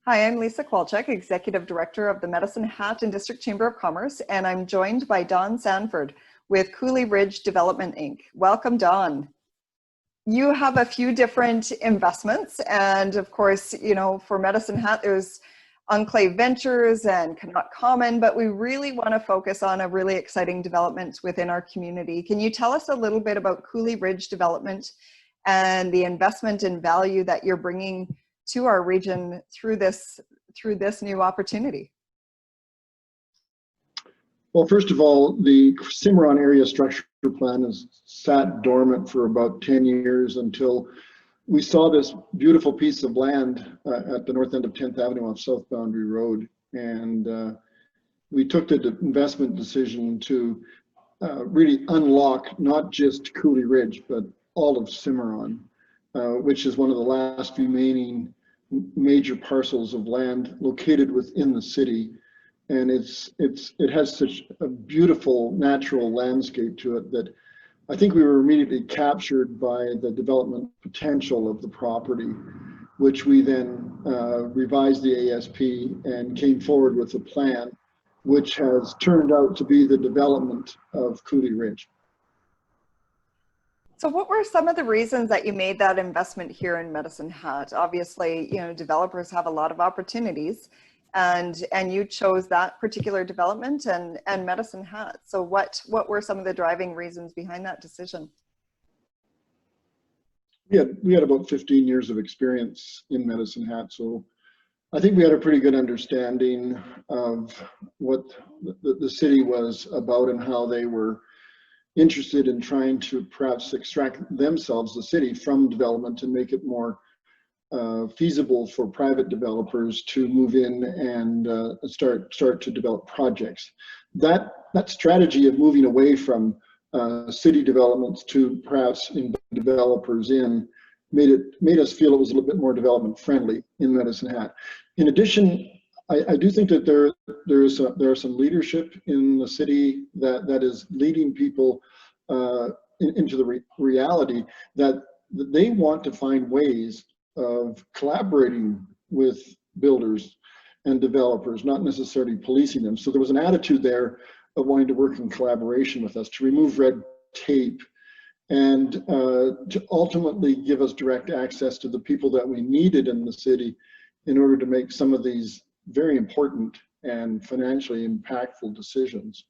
Hi, I'm Lisa Kowalczyk, Executive Director of the Medicine Hat and District Chamber of Commerce, and I'm joined by Don Sandford with Coulee Ridge Development Inc. Welcome, Don. You have a few different investments, and of course, you know, for Medicine Hat, there's Enclave Ventures and Cannot Common, but we really want to focus on a really exciting development within our community. Can you tell us a little bit about Coulee Ridge Development and the investment and value that you're bringing to our region through this new opportunity? Well, first of all, the Cimarron Area Structure Plan has sat dormant for about 10 years until we saw this beautiful piece of land at the north end of 10th Avenue on South Boundary Road. And we took the investment decision to really unlock not just Coulee Ridge, but all of Cimarron, which is one of the last remaining major parcels of land located within the city. And it has such a beautiful natural landscape to it that I think we were immediately captured by the development potential of the property, which we then revised the ASP and came forward with a plan, which has turned out to be the development of Coulee Ridge. So what were some of the reasons that you made that investment here in Medicine Hat? Obviously, you know, developers have a lot of opportunities, and you chose that particular development and Medicine Hat. So what were some of the driving reasons behind that decision? We had about 15 years of experience in Medicine Hat, so I think we had a pretty good understanding of what the city was about and how they were interested in trying to perhaps extract themselves, the city, from development and make it more feasible for private developers to move in and start to develop projects. That strategy of moving away from city developments to perhaps developers made us feel it was a little bit more development friendly in Medicine Hat. In addition, I do think that there are some leadership in the city that is leading people into the reality that they want to find ways of collaborating with builders and developers, not necessarily policing them. So there was an attitude there of wanting to work in collaboration with us to remove red tape and to ultimately give us direct access to the people that we needed in the city in order to make some of these very important and financially impactful decisions.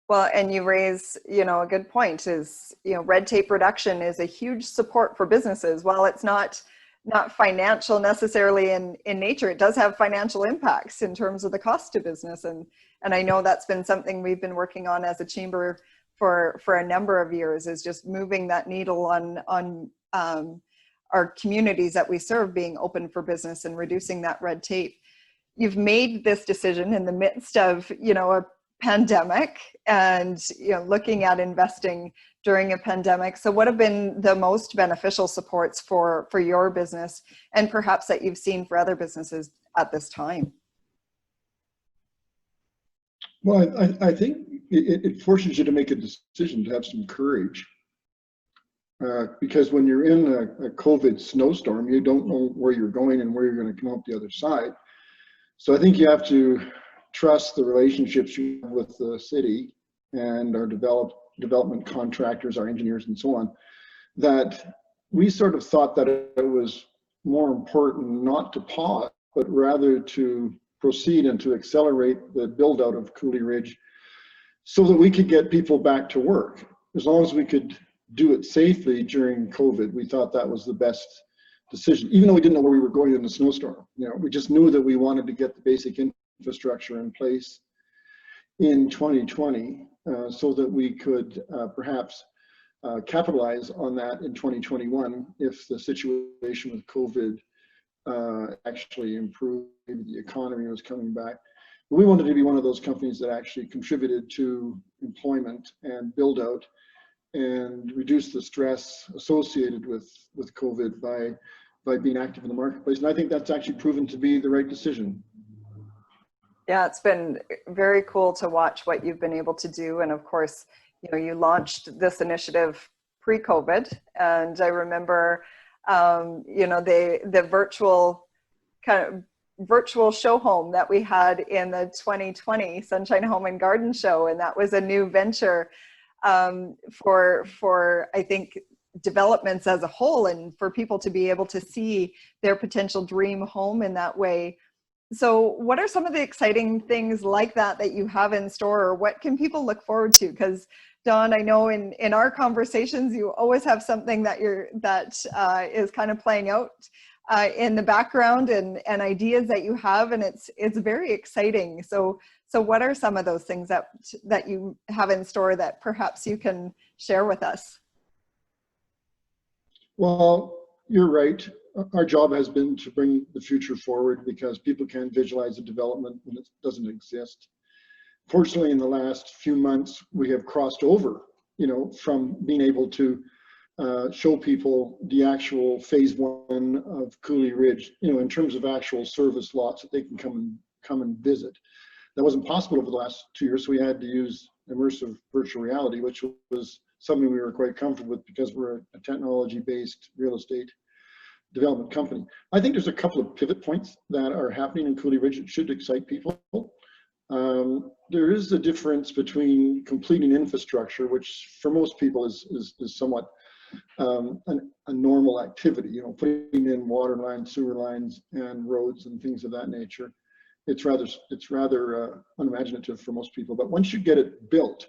Well, and you raise, you know, a good point is, you know, red tape reduction is a huge support for businesses. While it's not financial necessarily in nature, it does have financial impacts in terms of the cost to business. And I know that's been something we've been working on as a chamber for a number of years, is just moving that needle on our communities that we serve being open for business and reducing that red tape. You've made this decision in the midst of, you know, a pandemic and, you know, looking at investing during a pandemic. So what have been the most beneficial supports for your business and perhaps that you've seen for other businesses at this time? Well, I think it forces you to make a decision, to have some courage. Because when you're in a COVID snowstorm, you don't know where you're going and where you're going to come out the other side. So I think you have to trust the relationships you have with the city and our development contractors, our engineers, and so on, that we sort of thought that it was more important not to pause, but rather to proceed and to accelerate the build out of Coulee Ridge so that we could get people back to work. As long as we could do it safely during COVID, we thought that was the best decision, even though we didn't know where we were going in the snowstorm. You know, we just knew that we wanted to get the basic infrastructure in place in 2020 so that we could perhaps capitalize on that in 2021 if the situation with COVID actually improved, maybe the economy was coming back. But we wanted to be one of those companies that actually contributed to employment and build out and reduce the stress associated with COVID by being active in the marketplace. And I think that's actually proven to be the right decision. Yeah, it's been very cool to watch what you've been able to do. And of course, you know, you launched this initiative pre-COVID, and I remember, you know, the virtual kind of virtual show home that we had in the 2020 Sunshine Home and Garden Show. And that was a new venture for I think developments as a whole, and for people to be able to see their potential dream home in that way. So what are some of the exciting things like that you have in store, or what can people look forward to? Because Don, I know in our conversations, you always have something that is kind of playing out in the background, and ideas that you have, and it's very exciting. So what are some of those things that you have in store that perhaps you can share with us? Well, you're right. Our job has been to bring the future forward, because people can't visualize a development when it doesn't exist. Fortunately, in the last few months, we have crossed over, from being able to show people the actual phase 1 of Coulee Ridge, in terms of actual service lots that they can come and visit. That wasn't possible over the last 2 years, so we had to use immersive virtual reality, which was something we were quite comfortable with, because we're a technology-based real estate development company. I think there's a couple of pivot points that are happening in Coulee Ridge that should excite people. There is a difference between completing infrastructure, which for most people is somewhat a normal activity, putting in water lines, sewer lines, and roads and things of that nature. It's rather unimaginative for most people. But once you get it built,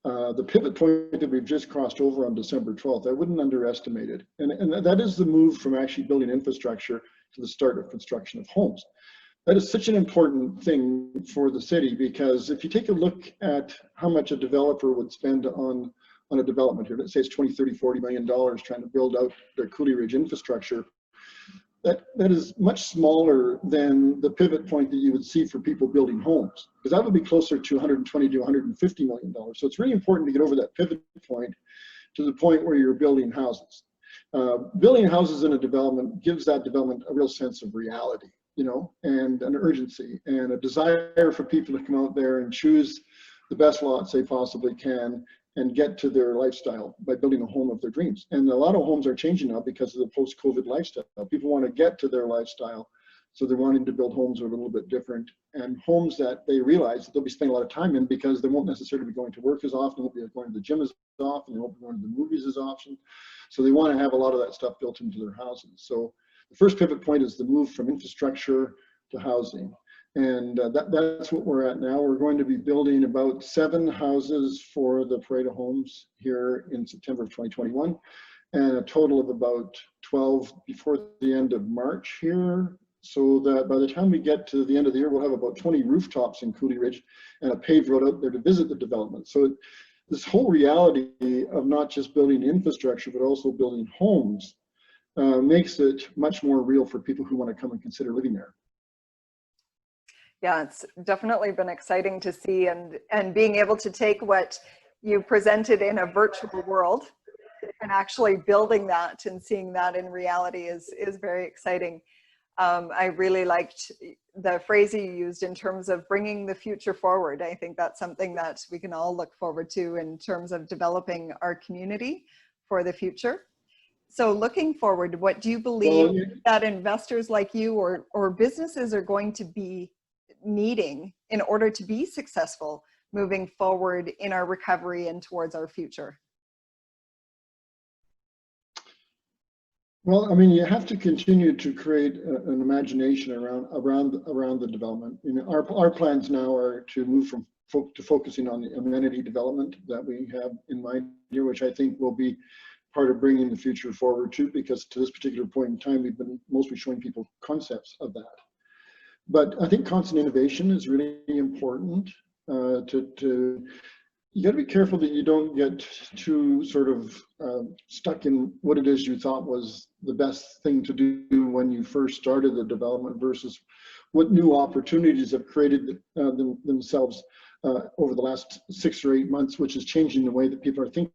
the pivot point that we've just crossed over on December 12th, I wouldn't underestimate it. And that is the move from actually building infrastructure to the start of construction of homes. That is such an important thing for the city, because if you take a look at how much a developer would spend on a development here, let's say it's $20, $30, $40 million trying to build out their Coulee Ridge infrastructure, that is much smaller than the pivot point that you would see for people building homes, because that would be closer to $120 to $150 million. So it's really important to get over that pivot point to the point where you're building houses. Building houses in a development gives that development a real sense of reality, and an urgency and a desire for people to come out there and choose the best lots they possibly can and get to their lifestyle by building a home of their dreams. And a lot of homes are changing now because of the post-COVID lifestyle. People want to get to their lifestyle, so they're wanting to build homes that are a little bit different, and homes that they realize that they'll be spending a lot of time in, because they won't necessarily be going to work as often, won't be going to the gym as often, they won't be going to the movies as often. So they want to have a lot of that stuff built into their houses. So the first pivot point is the move from infrastructure to housing. And that's what we're at now. We're going to be building about 7 houses for the Parade of Homes here in September of 2021, and a total of about 12 before the end of March here, so that by the time we get to the end of the year, we'll have about 20 rooftops in Coulee Ridge and a paved road out there to visit the development. So this whole reality of not just building infrastructure, but also building homes makes it much more real for people who want to come and consider living there. Yeah, it's definitely been exciting to see, and being able to take what you presented in a virtual world and actually building that and seeing that in reality is very exciting. I really liked the phrase you used in terms of bringing the future forward. I think that's something that we can all look forward to in terms of developing our community for the future. So looking forward, what do you believe that investors like you or businesses are going to be needing in order to be successful moving forward in our recovery and towards our future? Well, I mean, you have to continue to create an imagination around the development. Our plans now are to move from focusing on the amenity development that we have in mind here, which I think will be part of bringing the future forward too, because to this particular point in time, we've been mostly showing people concepts of that. But I think constant innovation is really important. You got to be careful that you don't get too sort of stuck in what it is you thought was the best thing to do when you first started the development versus what new opportunities have created themselves over the last 6 or 8 months, which is changing the way that people are thinking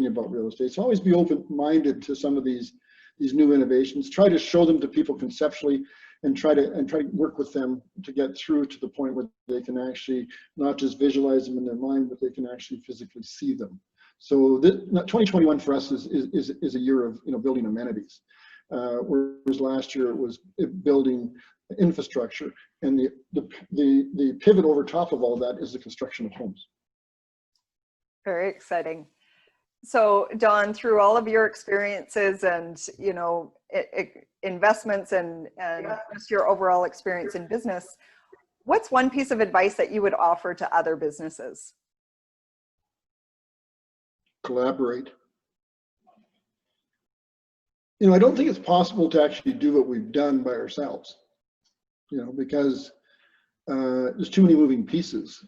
about real estate. So always be open-minded to some of these new innovations. Try to show them to people conceptually, and try to work with them to get through to the point where they can actually not just visualize them in their mind, but they can actually physically see them. So 2021 for us is a year of building amenities, whereas last year it was building infrastructure, and the pivot over top of all that is the construction of homes. Very exciting. So Don, through all of your experiences and, you know, investments and just your overall experience in business, what's one piece of advice that you would offer to other businesses? Collaborate. You know, I don't think it's possible to actually do what we've done by ourselves, you know, because there's too many moving pieces.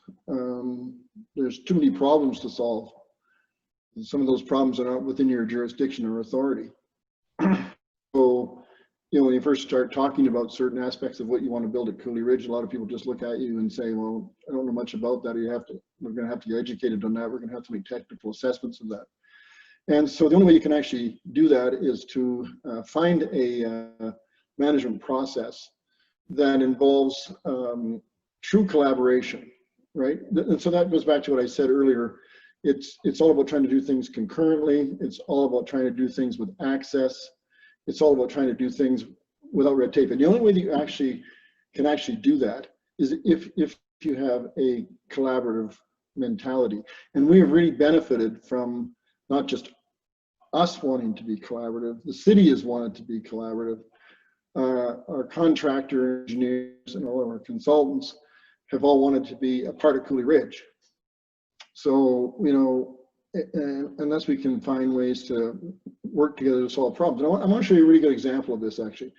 There's too many problems to solve. And some of those problems are not within your jurisdiction or authority. So, you know, when you first start talking about certain aspects of what you want to build at Coulee Ridge, a lot of people just look at you and say, well, I don't know much about that. We're going to have to get educated on that. We're going to have to make technical assessments of that. And so the only way you can actually do that is to find a management process that involves true collaboration, right? And so that goes back to what I said earlier. It's all about trying to do things concurrently. It's all about trying to do things with access. It's all about trying to do things without red tape. And the only way that you can actually do that is if you have a collaborative mentality. And we have really benefited from not just us wanting to be collaborative, the city has wanted to be collaborative. Our contractor engineers and all of our consultants have all wanted to be a part of Coulee Ridge. So, you know, unless we can find ways to work together to solve problems. And I want to show you a really good example of this, actually,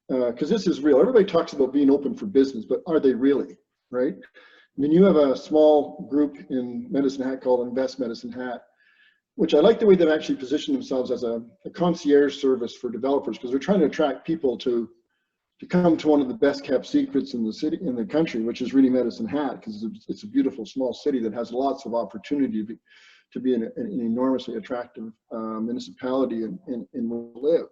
because this is real. Everybody talks about being open for business, but are they really, right? I mean, you have a small group in Medicine Hat called Invest Medicine Hat, which I like the way they've actually positioned themselves as a concierge service for developers, because they're trying to attract people to come to one of the best kept secrets in the city, in the country, which is really Medicine Hat, because it's a beautiful small city that has lots of opportunity to be an enormously attractive municipality in where we live.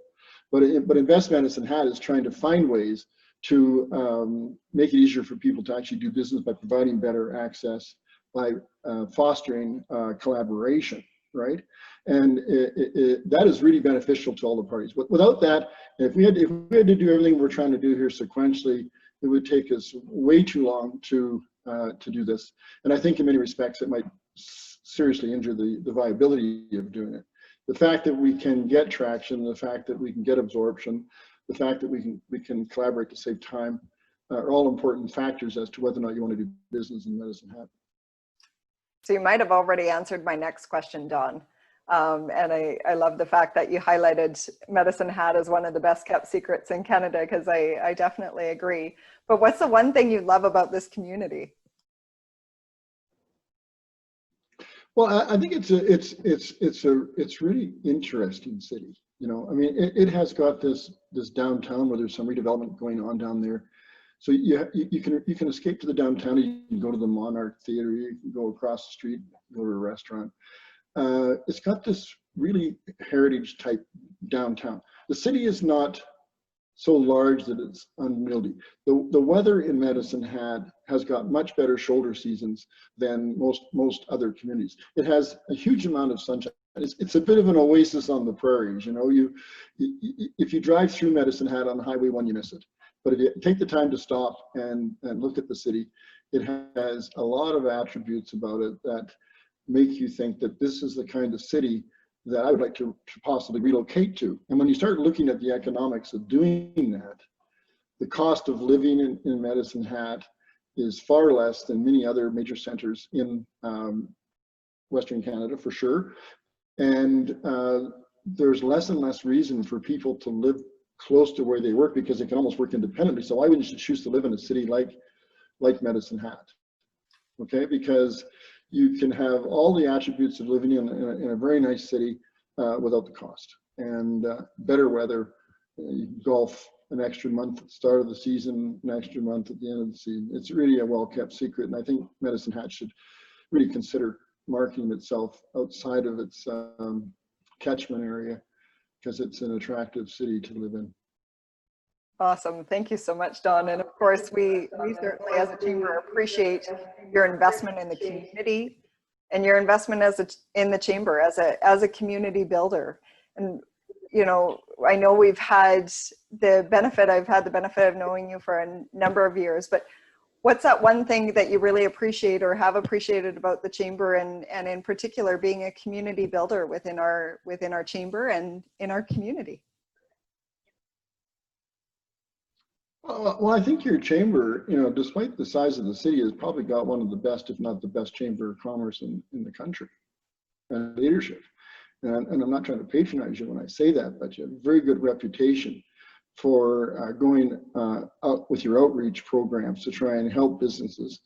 But Invest Medicine Hat is trying to find ways to make it easier for people to actually do business by providing better access, by fostering collaboration, right? And that is really beneficial to all the parties. Without that, if we had to do everything we're trying to do here sequentially, it would take us way too long to do this. And I think in many respects it might seriously injure the viability of doing it. The fact that we can get traction, the fact that we can get absorption, the fact that we can collaborate to save time are all important factors as to whether or not you want to do business in Medicine Hat. So you might have already answered my next question, Don. And I love the fact that you highlighted Medicine Hat as one of the best kept secrets in Canada, because I definitely agree. But what's the one thing you love about this community? Well, I think it's a really interesting city. You know, I mean, it has got this downtown where there's some redevelopment going on down there. So you can escape to the downtown. You can go to the Monarch Theater. You can go across the street, go to a restaurant. It's got this really heritage type downtown. The city is not so large that it's unwieldy. The weather in Medicine Hat has got much better shoulder seasons than most other communities. It has a huge amount of sunshine. It's a bit of an oasis on the prairies. You know, if you drive through Medicine Hat on Highway 1, you miss it. But if you take the time to stop and look at the city, it has a lot of attributes about it that make you think that this is the kind of city that I would like to possibly relocate to. And when you start looking at the economics of doing that, the cost of living in Medicine Hat is far less than many other major centers in Western Canada, for sure. And there's less and less reason for people to live close to where they work, because they can almost work independently. So why wouldn't you choose to live in a city like Medicine Hat? Okay, because you can have all the attributes of living in a very nice city without the cost, and better weather. You can golf an extra month at the start of the season, an extra month at the end of the season. It's really a well-kept secret, and I think Medicine Hat should really consider marketing itself outside of its catchment area, because it's an attractive city to live in. Awesome. Thank you so much, Don. And of course, we certainly as a chamber appreciate your investment in the community and your investment in the chamber as a community builder. And, you know, I know we've had the benefit, I've had the benefit of knowing you for a number of years, but what's that one thing that you really appreciate or have appreciated about the Chamber, and in particular being a community builder within our Chamber and in our community? Well, I think your chamber, despite the size of the city, has probably got one of the best, if not the best, chamber of commerce in the country and leadership. And I'm not trying to patronize you when I say that, but you have a very good reputation for going out with your outreach programs to try and help businesses.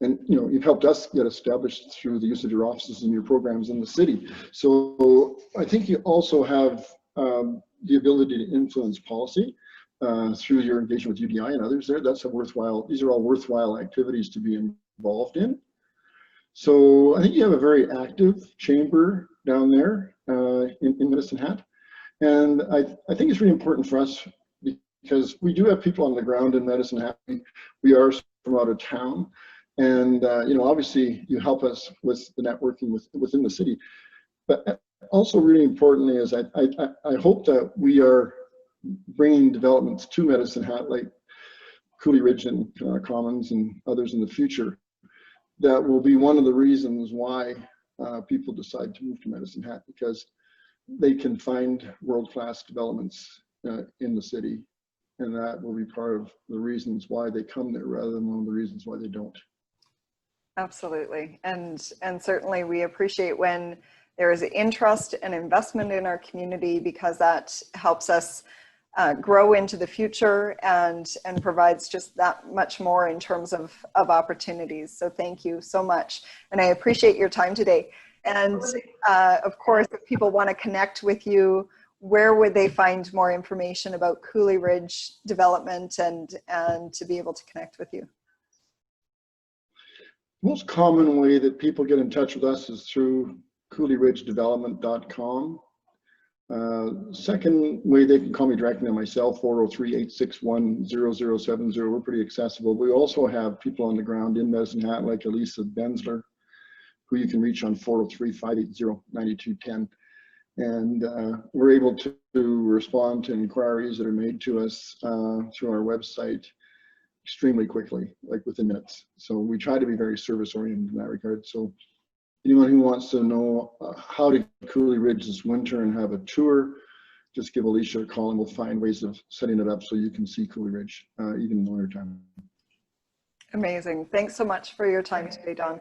And you've helped us get established through the use of your offices and your programs in the city. So I think you also have the ability to influence policy through your engagement with UDI and others there. These are all worthwhile activities to be involved in. So I think you have a very active chamber down there in Medicine Hat. And I think it's really important for us because we do have people on the ground in Medicine Hat. We are from out of town. And obviously you help us with the networking within the city. But also really importantly is I hope that we are bringing developments to Medicine Hat, like Coulee Ridge and Commons and others in the future, that will be one of the reasons why people decide to move to Medicine Hat, because they can find world-class developments in the city, and that will be part of the reasons why they come there rather than one of the reasons why they don't. Absolutely. And certainly we appreciate when there is interest and investment in our community, because that helps us grow into the future and provides just that much more in terms of opportunities. So thank you so much. And I appreciate your time today. And of course, if people want to connect with you, where would they find more information about Coulee Ridge Development and to be able to connect with you? Most common way that people get in touch with us is through CouleeRidgeDevelopment.com. Second way, they can call me directly on my cell, 403-861-0070. We're pretty accessible. We also have people on the ground in Medicine Hat, like Elisa Bensler, who you can reach on 403-580-9210. And we're able to respond to inquiries that are made to us through our website extremely quickly, like within minutes. So we try to be very service oriented in that regard. So anyone who wants to know how to Coulee Ridge this winter and have a tour, just give Alicia a call and we'll find ways of setting it up so you can see Coulee Ridge even in the winter time. Amazing. Thanks so much for your time today, Don.